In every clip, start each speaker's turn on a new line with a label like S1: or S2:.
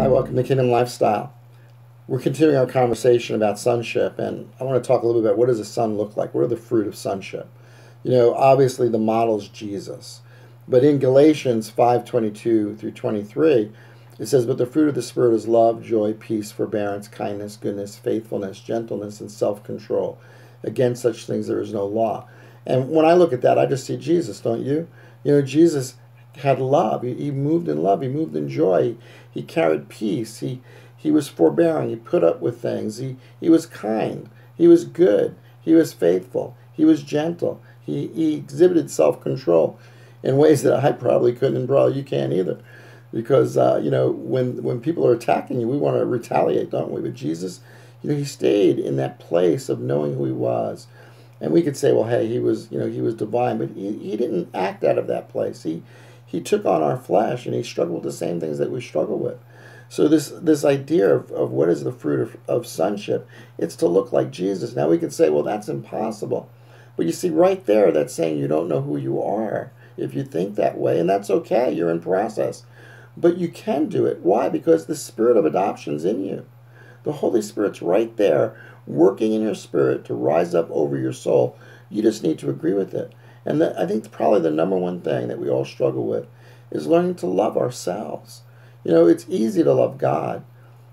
S1: Hi, welcome to Kingdom Lifestyle. We're continuing our conversation about sonship, and I want to talk a little bit about what does a son look like? What are the fruit of sonship? Obviously the model is Jesus. But in Galatians 5:22 through 23, it says, "But the fruit of the Spirit is love, joy, peace, forbearance, kindness, goodness, faithfulness, gentleness, and self-control. Against such things there is no law." And when I look at that, I just see Jesus, don't you? Jesus had love. He moved in love. He moved in joy. He carried peace. He was forbearing. He put up with things. He was kind. He was good. He was faithful. He was gentle. He exhibited self-control in ways that I probably couldn't, and probably you can't either. Because, when people are attacking you, we want to retaliate, don't we? But Jesus, he stayed in that place of knowing who he was. And we could say, well, hey, he was divine, but he didn't act out of that place. He took on our flesh, and he struggled with the same things that we struggle with. So this idea of what is the fruit of sonship, it's to look like Jesus. Now we could say, well, that's impossible. But you see, right there, that's saying you don't know who you are if you think that way, and that's okay. You're in process. But you can do it. Why? Because the spirit of adoption's in you. The Holy Spirit's right there working in your spirit to rise up over your soul. You just need to agree with it. And I think probably the number one thing that we all struggle with is learning to love ourselves. It's easy to love God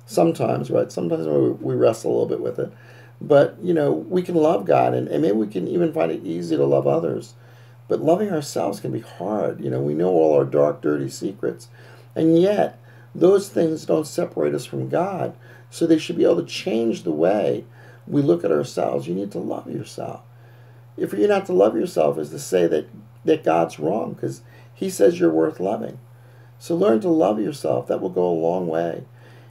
S1: sometimes, right? Sometimes we wrestle a little bit with it. But, we can love God, and maybe we can even find it easy to love others. But loving ourselves can be hard. We know all our dark, dirty secrets. And yet, those things don't separate us from God. So they should be able to change the way we look at ourselves. You need to love yourself. If you're not to love yourself is to say that God's wrong, because he says you're worth loving. So learn to love yourself. That will go a long way.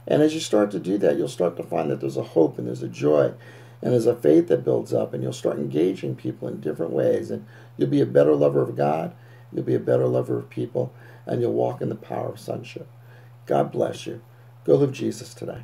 S1: And as you start to do that, you'll start to find that there's a hope and there's a joy and there's a faith that builds up, and you'll start engaging people in different ways, and you'll be a better lover of God, you'll be a better lover of people, and you'll walk in the power of sonship. God bless you. Go live Jesus today.